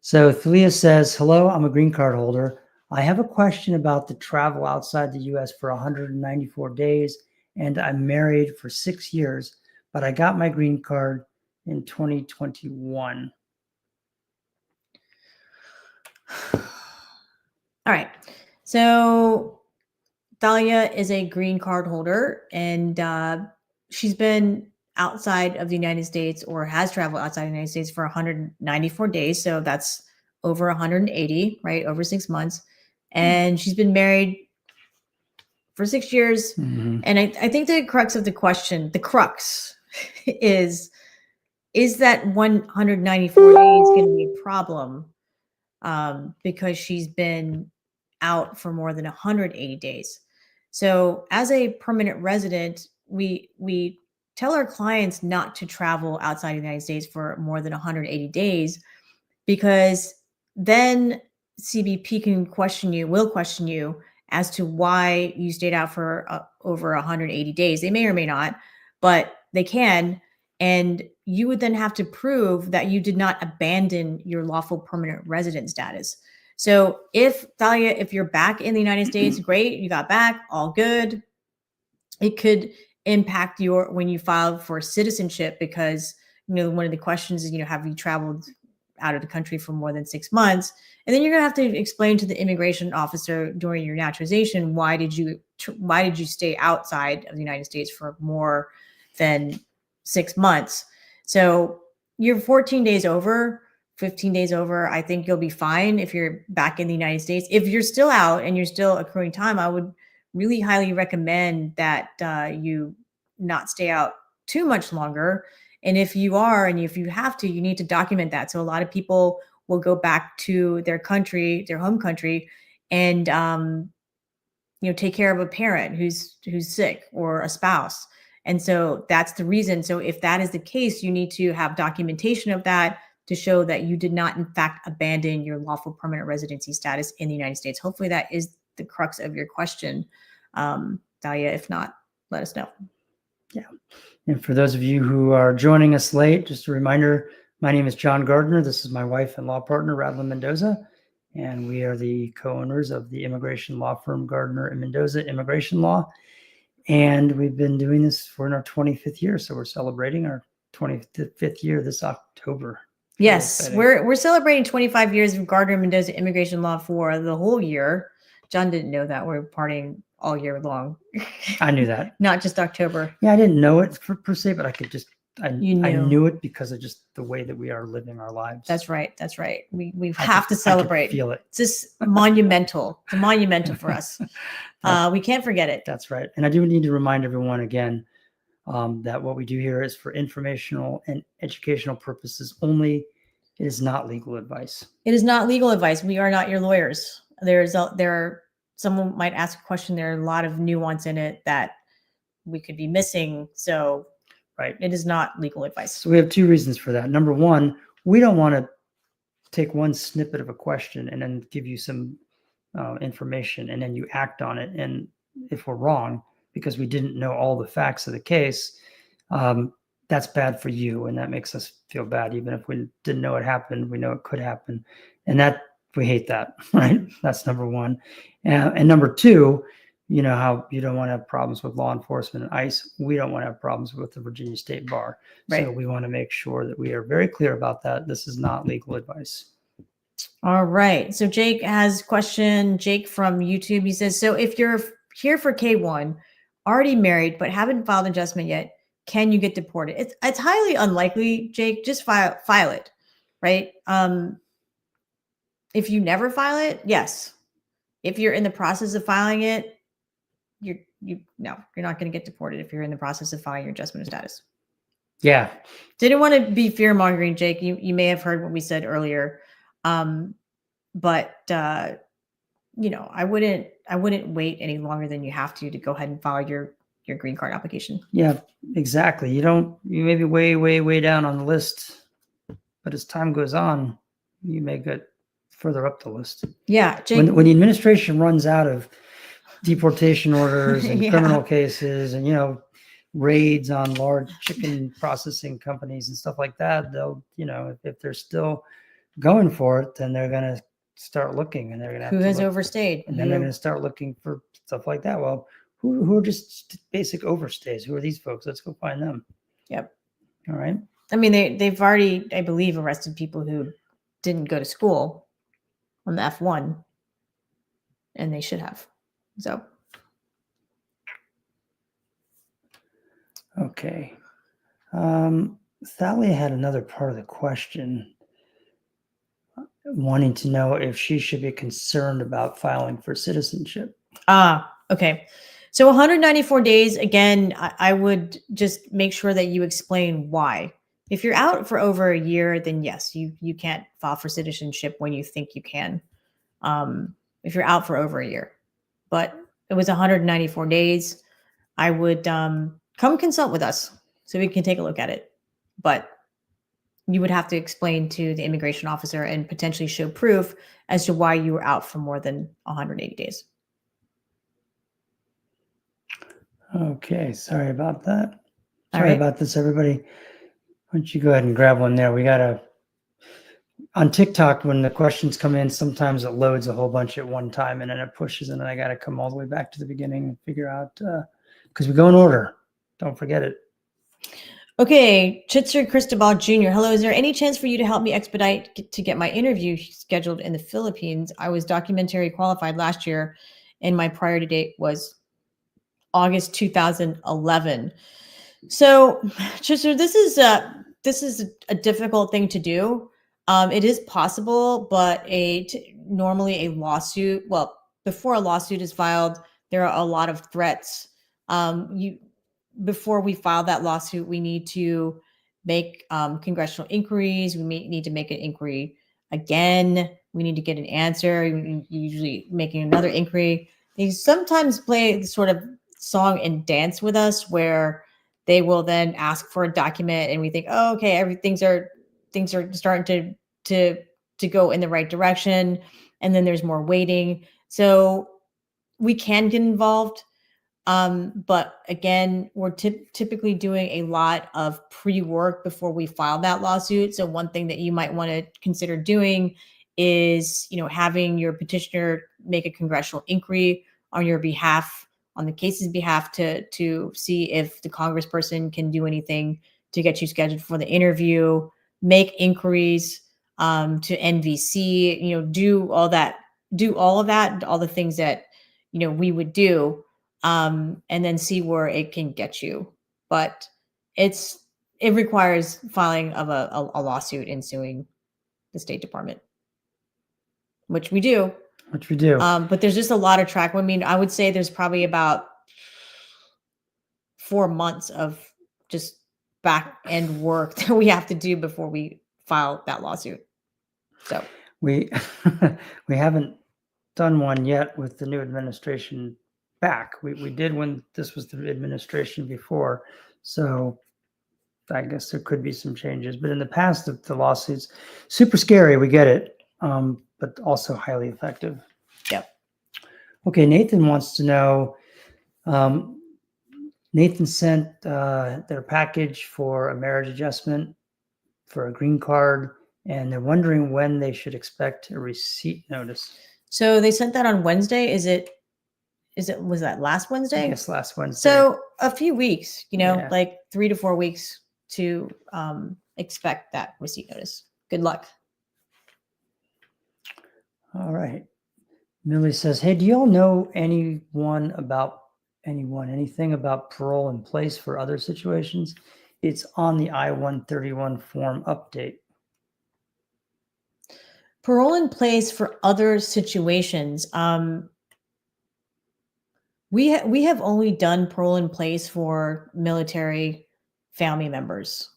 So Thalia says, hello, I'm a green card holder. I have a question about the travel outside the U.S. for 194 days, and I'm married for 6 years, but I got my green card in 2021. All right. So Thalia is a green card holder, and she's been outside of the United States, or has traveled outside the United States, for 194 days. So that's over 180, right? Over 6 months. And she's been married for 6 years. Mm-hmm. And I think the crux of the question, is that 194 days going to be a problem? Because she's been out for more than 180 days. So as a permanent resident, we tell our clients not to travel outside the United States for more than 180 days. because then CBP will question you as to why you stayed out for over 180 days. They may or may not, but they can. And you would then have to prove that you did not abandon your lawful permanent resident status. So if Thalia, if you're back in the United States, great, you got back, all good. It could impact when you file for citizenship, because one of the questions is, have you traveled out of the country for more than 6 months? And then you're going to have to explain to the immigration officer during your naturalization, why did you stay outside of the United States for more than 6 months? So you're 14 days over, 15 days over. I think you'll be fine if you're back in the United States. If you're still out and you're still accruing time, I would really highly recommend that you not stay out too much longer. And if you are, and if you have to, you need to document that. So a lot of people will go back to their country, their home country, and take care of a parent who's sick, or a spouse. And so that's the reason. So if that is the case, you need to have documentation of that to show that you did not, in fact, abandon your lawful permanent residency status in the United States. Hopefully that is the crux of your question, Thalia. If not, let us know. Yeah. And for those of you who are joining us late, just a reminder, my name is John Gardner. This is my wife and law partner, Radlin Mendoza, and we are the co-owners of the immigration law firm Gardner and Mendoza Immigration Law. And we've been doing this for our 25th year. So we're celebrating our 25th year this October. Yes, we're celebrating 25 years of Gardner and Mendoza Immigration Law for the whole year. John didn't know that. We're partying all year long. I knew that. Not just October. Yeah, I didn't know it per se, but I knew. knew it because of just the way that we are living our lives. That's right. That's right. We have to celebrate. I can feel it. It's just monumental. It's monumental for us. We can't forget it. That's right. And I do need to remind everyone again that what we do here is for informational and educational purposes only. It is not legal advice. It is not legal advice. We are not your lawyers. Someone might ask a question. There are a lot of nuance in it that we could be missing. So right. It is not legal advice. So we have two reasons for that. Number one, we don't want to take one snippet of a question and then give you some information and then you act on it. And if we're wrong, because we didn't know all the facts of the case, that's bad for you. And that makes us feel bad. Even if we didn't know it happened, we know it could happen. And that we hate that, right? That's number one. And number two, how you don't want to have problems with law enforcement and ICE. We don't want to have problems with the Virginia State Bar. Right. So we want to make sure that we are very clear about that. This is not legal advice. All right. So Jake has a question. Jake from YouTube, he says, so if you're here for K1, already married, but haven't filed adjustment yet, can you get deported? It's highly unlikely, Jake. Just file it, right? If you never file it, yes. If you're in the process of filing it, you're not going to get deported if you're in the process of filing your adjustment of status. Yeah. Didn't want to be fear mongering, Jake. You may have heard what we said earlier. But I wouldn't wait any longer than you have to go ahead and file your green card application. Yeah, exactly. You may be way, way, way down on the list, but as time goes on, you may get further up the list. Yeah. Jake, when the administration runs out of deportation orders and criminal cases and, raids on large chicken processing companies and stuff like that, they'll, if they're still going for it, then they're going to start looking and they're going to have who has overstayed. And then they're going to start looking for stuff like that. Well, who are just basic overstays? Who are these folks? Let's go find them. Yep. All right. I mean, they've already, I believe, arrested people who didn't go to school on the F1, and they should have. So. Okay. Thalia had another part of the question, wanting to know if she should be concerned about filing for citizenship. Okay. So 194 days, again, I would just make sure that you explain why. If you're out for over a year, then yes, you can't file for citizenship when you think you can. If you're out for over a year. But it was 194 days. I would come consult with us so we can take a look at it. But you would have to explain to the immigration officer and potentially show proof as to why you were out for more than 180 days. Okay, sorry about that. All Sorry right. about this, everybody. Why don't you go ahead and grab one there? We got to, on TikTok, when the questions come in, sometimes it loads a whole bunch at one time and then it pushes, and then I got to come all the way back to the beginning and figure out, because we go in order. Don't forget it. Okay, Chitzer Cristobal Jr. Hello, is there any chance for you to help me expedite to get my interview scheduled in the Philippines? I was documentary qualified last year, and my priority date was August 2011. So, Chitzer, this is a difficult thing to do. It is possible, but normally a lawsuit. Well, before a lawsuit is filed, there are a lot of threats. Before we file that lawsuit, we need to make congressional inquiries. We need to make an inquiry again. We need to get an answer. Usually making another inquiry. They sometimes play sort of song and dance with us where they will then ask for a document and we think, oh, okay, things are starting to go in the right direction. And then there's more waiting. So we can get involved. But again, we're typically doing a lot of pre-work before we file that lawsuit. So one thing that you might want to consider doing is, having your petitioner make a congressional inquiry on your behalf, on the case's behalf, to see if the congressperson can do anything to get you scheduled for the interview, make inquiries to NVC, do all of that, all the things that, we would do, and then see where it can get you. But it requires filing of a lawsuit and suing the State Department, which we do. But there's just a lot of track. I mean, I would say there's probably about 4 months of just back end work that we have to do before we file that lawsuit. So we haven't done one yet with the new administration back. We did when this was the administration before. So I guess there could be some changes. But in the past, the lawsuits, super scary. We get it, but also highly effective. Yep. Okay, Nathan wants to know. Nathan sent their package for a marriage adjustment for a green card, and they're wondering when they should expect a receipt notice. So they sent that on Wednesday. Was that last Wednesday? Yes, last Wednesday. So a few weeks, like 3 to 4 weeks to expect that receipt notice. Good luck. All right. Millie says, hey, do y'all know anything about parole in place for other situations? It's on the I-131 form update. Parole in place for other situations. We have only done parole in place for military family members,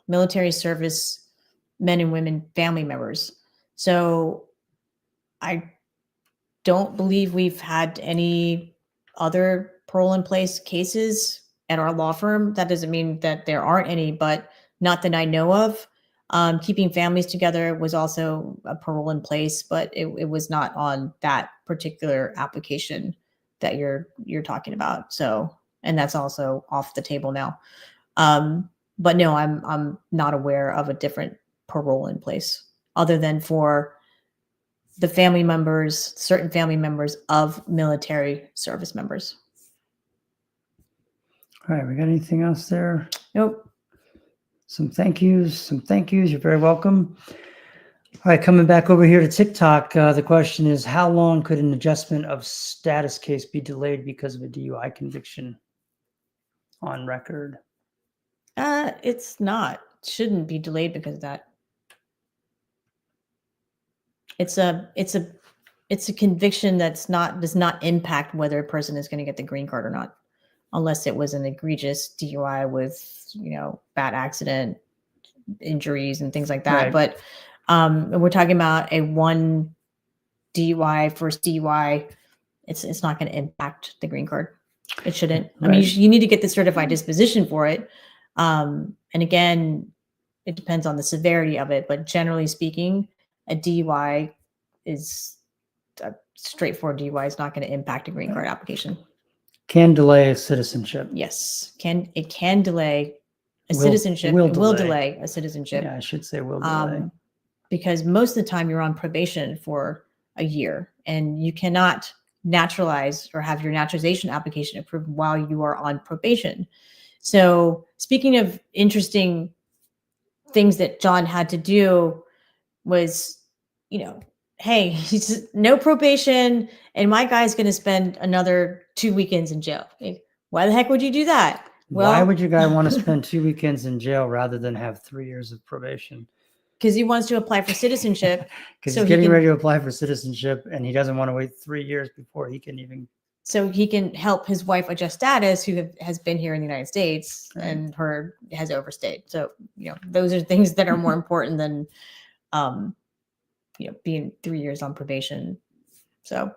military service men and women family members. So I don't believe we've had any other parole in place cases at our law firm. That doesn't mean that there aren't any, but not that I know of. Keeping families together was also a parole in place, but it was not on that particular application that you're talking about. So, and that's also off the table now. But no, I'm not aware of a different parole in place other than for the family members, certain family members of military service members. All right, we got anything else there? Nope. Some thank yous. You're very welcome. All right, coming back over here to TikTok, the question is, how long could an adjustment of status case be delayed because of a DUI conviction on record? It's not. Shouldn't be delayed because of that. It's a conviction does not impact whether a person is going to get the green card or not, unless it was an egregious DUI with, bad accident, injuries and things like that. Right. But we're talking about a one DUI, first DUI. It's not going to impact the green card. It shouldn't. Right. I mean, you need to get the certified disposition for it. And again, it depends on the severity of it, but generally speaking, a DUI is a straightforward DUI is not going to impact a green card application. Can delay citizenship. Yes, it can delay a Will- citizenship. will It will delay. delay a citizenship. Yeah, I should say will delay. Because most of the time you're on probation for a year, and you cannot naturalize or have your naturalization application approved while you are on probation. So speaking of interesting things that John had to do was, hey, he's no probation, and my guy's going to spend another 2 weekends in jail. Like, why the heck would you do that? Well, why would your guy want to spend 2 weekends in jail rather than have 3 years of probation? Because he wants to apply for citizenship. Because he's getting ready to apply for citizenship, and he doesn't want to wait 3 years before he can even. So he can help his wife adjust status, who has been here in the United States, Right. and has overstayed. So those are things that are more important than being 3 years on probation. So,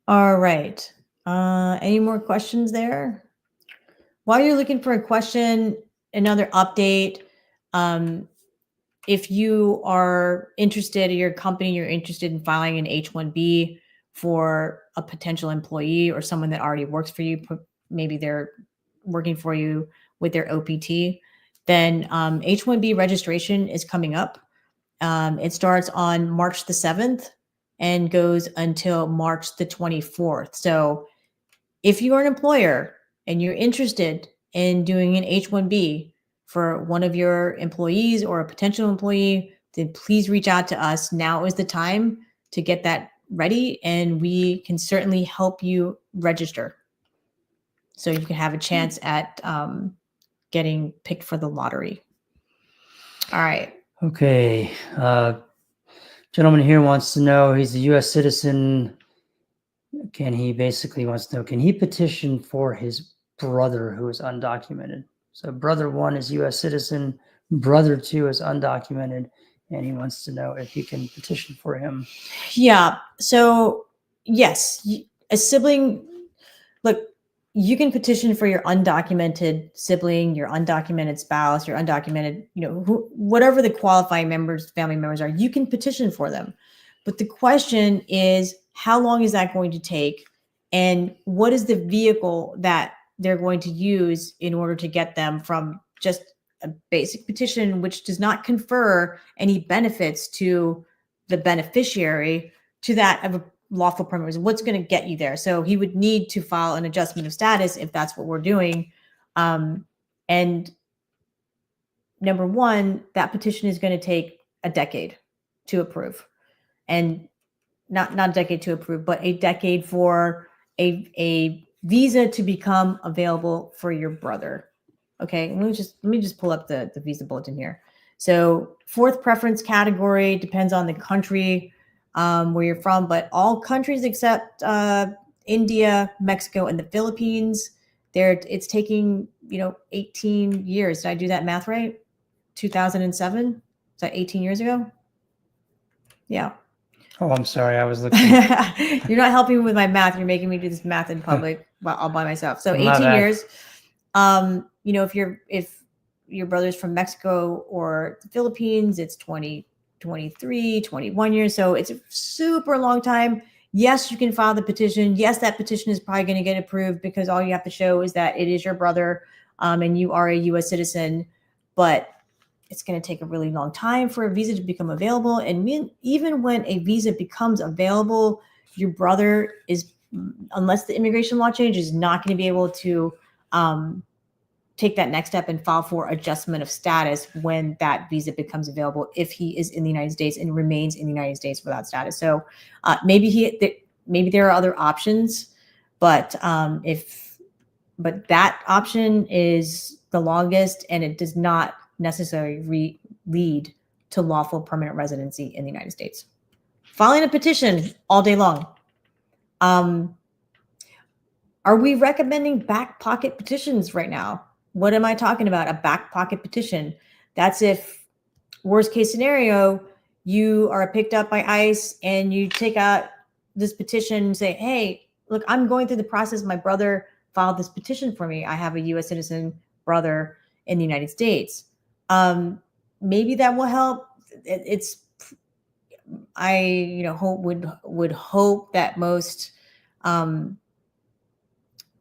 all right. Any more questions there? While you're looking for a question, another update. If you are interested, or your company, you're interested in filing an H-1B for a potential employee or someone that already works for you, maybe they're working for you with their OPT, then H-1B registration is coming up. It starts on March the 7th and goes until March the 24th. So if you are an employer and you're interested in doing an H-1B for one of your employees or a potential employee, then please reach out to us. Now is the time to get that ready, and we can certainly help you register so you can have a chance at getting picked for the lottery. All right. Okay. Gentleman here wants to know, he's a U.S. citizen. Can he petition for his brother who is undocumented? So brother 1 is U.S. citizen, brother 2 is undocumented, and he wants to know if he can petition for him. Yeah. So yes, a sibling, look, you can petition for your undocumented sibling, your undocumented spouse, your undocumented, whatever the qualifying family members are, you can petition for them. But the question is, how long is that going to take? And what is the vehicle that they're going to use in order to get them from just a basic petition, which does not confer any benefits to the beneficiary, to that of a lawful permanent resident? What's going to get you there? So he would need to file an adjustment of status if that's what we're doing. And number one, that petition is going to take a decade to approve, and not a decade to approve, but a decade for a visa to become available for your brother. Okay, let me just pull up the visa bulletin here. So 4th preference category depends on the country where you're from, but all countries except India, Mexico, and the Philippines, it's taking 18 years. Did I do that math right? 2007? Is that 18 years ago? Yeah. Oh, I'm sorry. I was looking. You're not helping me with my math. You're making me do this math in public all by myself. So 18 years. If your brother's from Mexico or the Philippines, it's 20, 23, 21 years. So it's a super long time. Yes, you can file the petition. Yes, that petition is probably going to get approved because all you have to show is that it is your brother and you are a U.S. citizen. But it's going to take a really long time for a visa to become available. And even when a visa becomes available, your brother is, unless the immigration law changes, not going to be able to take that next step and file for adjustment of status when that visa becomes available, if he is in the United States and remains in the United States without status. So maybe there are other options, but that option is the longest, and it does not necessarily lead to lawful permanent residency in the United States. Filing a petition all day long. Are we recommending back pocket petitions right now? What am I talking about? A back pocket petition. That's if, worst case scenario, you are picked up by ICE and you take out this petition and say, hey, look, I'm going through the process. My brother filed this petition for me. I have a U.S. citizen brother, in the United States. Maybe that will help. I would hope that most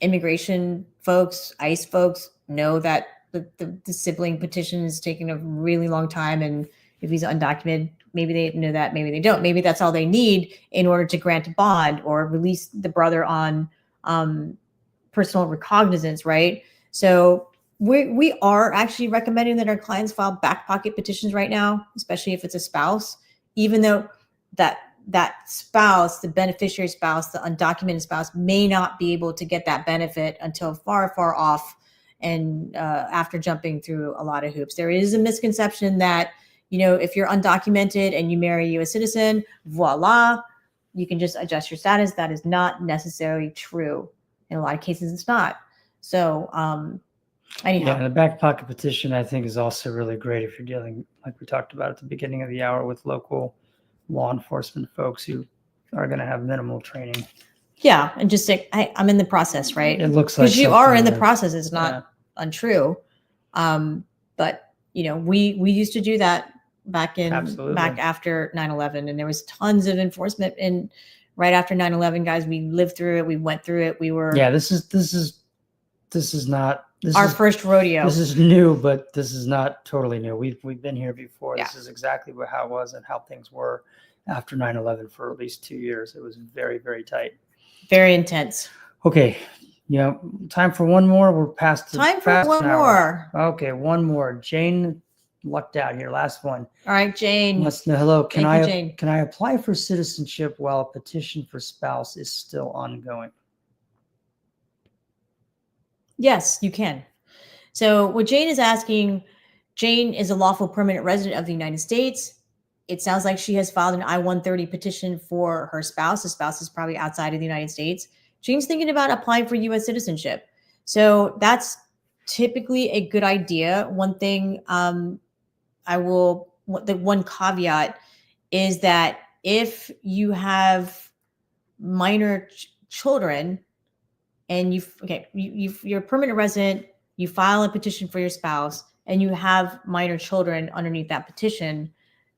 immigration folks, ICE folks, know that the sibling petition is taking a really long time, and if he's undocumented, maybe they know that, maybe they don't. Maybe that's all they need in order to grant a bond or release the brother on personal recognizance, right? So we are actually recommending that our clients file back pocket petitions right now, especially if it's a spouse, even though that spouse, the beneficiary spouse, the undocumented spouse, may not be able to get that benefit until far, far off, and after jumping through a lot of hoops. There is a misconception that, if you're undocumented and you marry a U.S. citizen, voila, you can just adjust your status. That is not necessarily true. In a lot of cases, it's not. So anyhow. Yeah, the back pocket petition, I think, is also really great if you're dealing, like we talked about at the beginning of the hour, with local law enforcement folks who are going to have minimal training. Yeah, and just say, I'm in the process, right? It looks like because you are in the process. It's not untrue. But we used to do that back after 9/11, and there was tons of enforcement. And right after 9/11, guys, we lived through it. We went through it. We were this is not our first rodeo. This is new, but this is not totally new. We've been here before. Yeah. This is exactly how it was and how things were after 9/11 for at least 2 years. It was very, very tight. Very intense. Okay. Time for one more. We're past time for one more. Okay, one more. Jane lucked out here. Last one. All right, Jane. Let's know. Hello. Can Jane. I apply for citizenship while a petition for spouse is still ongoing? Yes, you can. So what Jane is asking, Jane is a lawful permanent resident of the United States. It sounds like she has filed an I-130 petition for her spouse. The spouse is probably outside of the United States. Jane's thinking about applying for U.S. citizenship. So that's typically a good idea. One thing the one caveat is that if you have minor children and you're a permanent resident, you file a petition for your spouse, and you have minor children underneath that petition,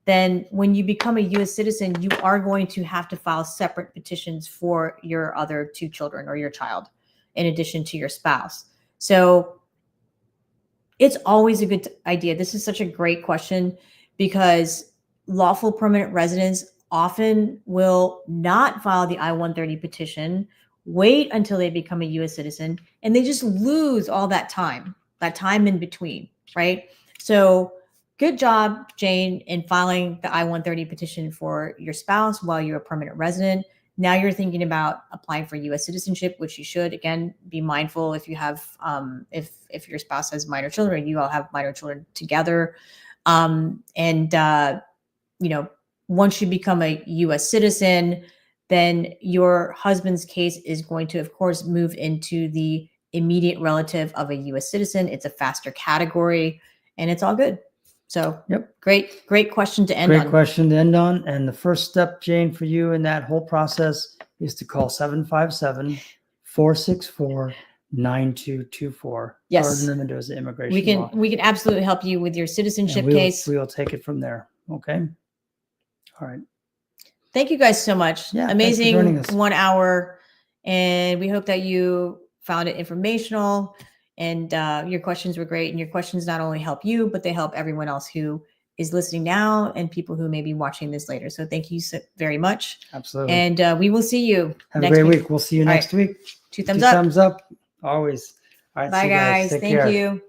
then when you become a U.S. citizen, you are going to have to file separate petitions for your other two children or your child, in addition to your spouse. So it's always a good idea. This is such a great question because lawful permanent residents often will not file the I-130 petition, wait until they become a U.S. citizen, and they just lose all that time in between, right? So good job, Jane, in filing the I-130 petition for your spouse while you're a permanent resident. Now you're thinking about applying for U.S. citizenship, which you should. Again, be mindful if you have, if your spouse has minor children, you all have minor children together. Once you become a U.S. citizen, then your husband's case is going to, of course, move into the immediate relative of a U.S. citizen. It's a faster category, and it's all good. So, great question to end on. Great question to end on. And the first step, Jane, for you in that whole process is to call 757-464-9224. Yes. Gardner Mendoza Immigration Law. We can absolutely help you with your citizenship case. We'll take it from there. Okay. All right. Thank you guys so much. Yeah, amazing 1 hour. And we hope that you found it informational. And your questions were great. And your questions not only help you, but they help everyone else who is listening now and people who may be watching this later. So thank you so very much. Absolutely. And we will see you next week. Have a great week. We'll see you next week. Two thumbs up. Thumbs up. Always. All right. Bye, guys. Thank you.